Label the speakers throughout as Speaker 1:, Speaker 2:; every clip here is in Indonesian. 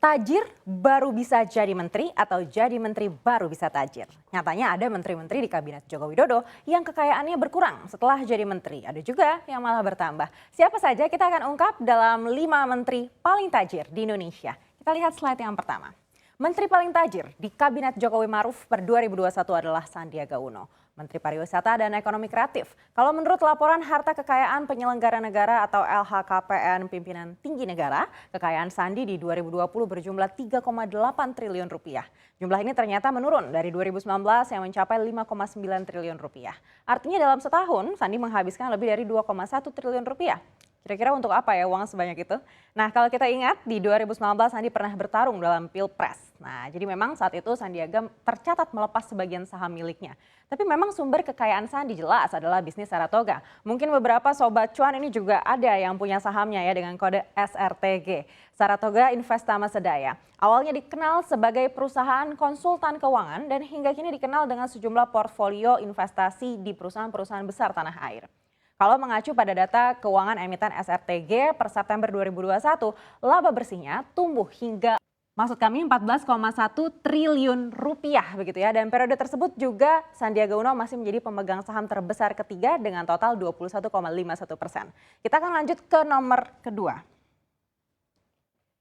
Speaker 1: Tajir baru bisa jadi menteri atau jadi menteri baru bisa tajir. Nyatanya ada menteri-menteri di kabinet Joko Widodo yang kekayaannya berkurang setelah jadi menteri. Ada juga yang malah bertambah. Siapa saja kita akan ungkap dalam 5 menteri paling tajir di Indonesia. Kita lihat slide yang pertama. Menteri paling tajir di kabinet Jokowi Maruf per 2021 adalah Sandiaga Uno. Menteri Pariwisata dan Ekonomi Kreatif. Kalau menurut laporan harta kekayaan penyelenggara negara atau LHKPN pimpinan tinggi negara, kekayaan Sandi di 2020 berjumlah 3,8 triliun rupiah. Jumlah ini ternyata menurun dari 2019 yang mencapai 5,9 triliun rupiah. Artinya dalam setahun Sandi menghabiskan lebih dari 2,1 triliun rupiah. Kira-kira untuk apa ya uang sebanyak itu? Nah, kalau kita ingat di 2019 Sandi pernah bertarung dalam Pilpres. Nah, jadi memang saat itu Sandiaga tercatat melepas sebagian saham miliknya. Tapi memang sumber kekayaan Sandi jelas adalah bisnis Saratoga. Mungkin beberapa sobat cuan ini juga ada yang punya sahamnya ya dengan kode SRTG. Saratoga Investama Sedaya. Awalnya dikenal sebagai perusahaan konsultan keuangan dan hingga kini dikenal dengan sejumlah portfolio investasi di perusahaan-perusahaan besar tanah air. Kalau mengacu pada data keuangan emiten SRTG per September 2021, laba bersihnya tumbuh hingga 14,1 triliun rupiah begitu ya. Dan periode tersebut juga Sandiaga Uno masih menjadi pemegang saham terbesar ketiga dengan total 21,51%. Kita akan lanjut ke nomor kedua.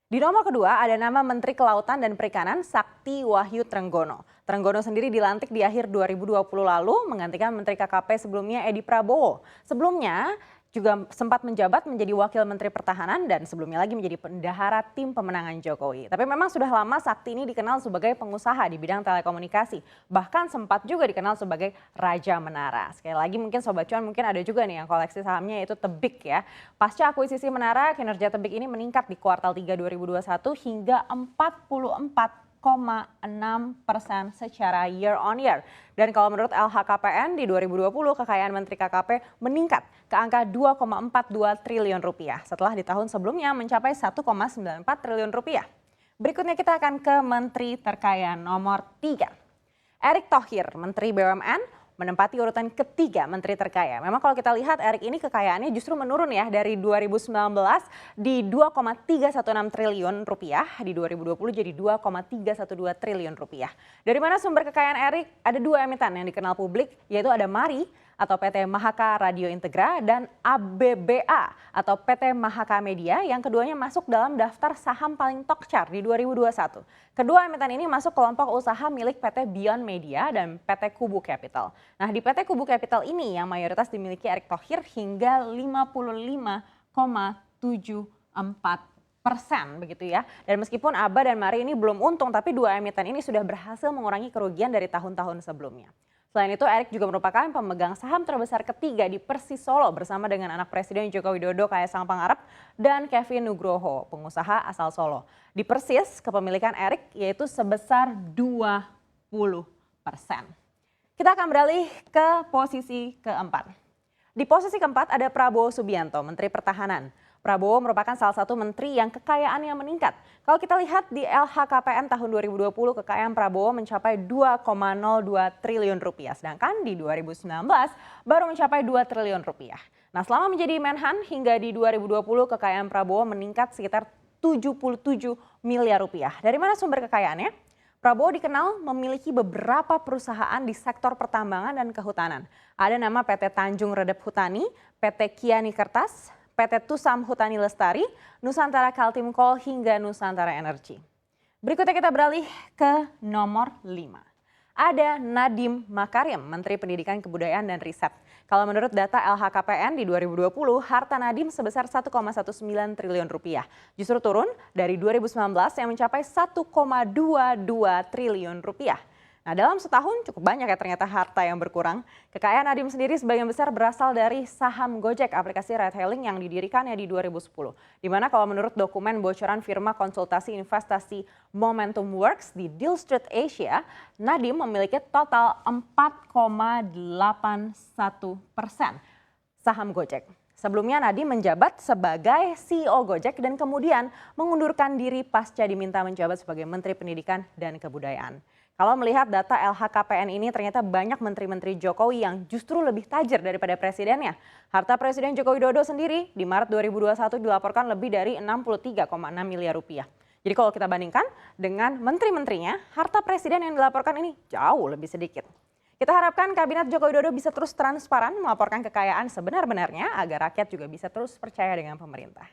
Speaker 1: Di nomor kedua ada nama Menteri Kelautan dan Perikanan Sakti Wahyu Trenggono. Trenggono sendiri dilantik di akhir 2020 lalu menggantikan Menteri KKP sebelumnya Edi Prabowo. Sebelumnya juga sempat menjabat menjadi Wakil Menteri Pertahanan dan sebelumnya lagi menjadi bendahara tim pemenangan Jokowi. Tapi memang sudah lama Sakti ini dikenal sebagai pengusaha di bidang telekomunikasi. Bahkan sempat juga dikenal sebagai Raja Menara. Sekali lagi mungkin Sobat Cuan mungkin ada juga nih yang koleksi sahamnya yaitu Tebik ya. Pasca akuisisi Menara, kinerja Tebik ini meningkat di kuartal 3 2021 hingga 44,6% secara year on year. Dan kalau menurut LHKPN di 2020 kekayaan Menteri KKP meningkat ke angka 2,42 triliun rupiah setelah di tahun sebelumnya mencapai 1,94 triliun rupiah. Berikutnya kita akan ke Menteri terkaya nomor 3. Erick Thohir, Menteri BUMN, menempati urutan ketiga menteri terkaya. Memang kalau kita lihat Erick ini kekayaannya justru menurun ya dari 2019 di 2,316 triliun rupiah, di 2020 jadi 2,312 triliun rupiah. Dari mana sumber kekayaan Erick? Ada 2 emiten yang dikenal publik yaitu ada MARI atau PT Mahaka Radio Integra dan ABBA atau PT Mahaka Media yang keduanya masuk dalam daftar saham paling tokcar di 2021. Kedua emiten ini masuk kelompok usaha milik PT Beyond Media dan PT Kubu Capital. Nah di PT Kubu Capital ini yang mayoritas dimiliki Erick Thohir hingga 55,74% begitu ya. Dan meskipun ABA dan MARI ini belum untung tapi 2 emiten ini sudah berhasil mengurangi kerugian dari tahun-tahun sebelumnya. Selain itu, Erick juga merupakan pemegang saham terbesar ketiga di Persis Solo bersama dengan anak Presiden Joko Widodo Kaisang Pangarep dan Kevin Nugroho, pengusaha asal Solo. Di Persis, kepemilikan Erick yaitu sebesar 20%. Kita akan beralih ke posisi keempat. Di posisi keempat ada Prabowo Subianto, Menteri Pertahanan. Prabowo merupakan salah satu menteri yang kekayaannya meningkat. Kalau kita lihat di LHKPN tahun 2020 kekayaan Prabowo mencapai 2,02 triliun rupiah. Sedangkan di 2019 baru mencapai 2 triliun rupiah. Nah selama menjadi Menhan hingga di 2020 kekayaan Prabowo meningkat sekitar 77 miliar rupiah. Dari mana sumber kekayaannya? Prabowo dikenal memiliki beberapa perusahaan di sektor pertambangan dan kehutanan. Ada nama PT Tanjung Redep Hutani, PT Kiani Kertas, PT Tusam Hutani Lestari, Nusantara Kaltim Coal hingga Nusantara Energi. Berikutnya kita beralih ke nomor 5. Ada Nadiem Makarim, Menteri Pendidikan Kebudayaan dan Riset. Kalau menurut data LHKPN di 2020, harta Nadiem sebesar 1,19 triliun rupiah. Justru turun dari 2019 yang mencapai 1,22 triliun rupiah. Nah dalam setahun cukup banyak ya ternyata harta yang berkurang. Kekayaan Nadiem sendiri sebagian besar berasal dari saham Gojek, aplikasi ride hailing yang didirikannya di 2010. Di mana kalau menurut dokumen bocoran firma konsultasi investasi Momentum Works di Deal Street Asia, Nadiem memiliki total 4,81% saham Gojek. Sebelumnya Nadiem menjabat sebagai CEO Gojek dan kemudian mengundurkan diri pasca diminta menjabat sebagai Menteri Pendidikan dan Kebudayaan. Kalau melihat data LHKPN ini ternyata banyak menteri-menteri Jokowi yang justru lebih tajir daripada presidennya. Harta Presiden Joko Widodo sendiri di Maret 2021 dilaporkan lebih dari 63,6 miliar rupiah. Jadi kalau kita bandingkan dengan menteri-menterinya, harta presiden yang dilaporkan ini jauh lebih sedikit. Kita harapkan Kabinet Joko Widodo bisa terus transparan melaporkan kekayaan sebenar-benarnya agar rakyat juga bisa terus percaya dengan pemerintah.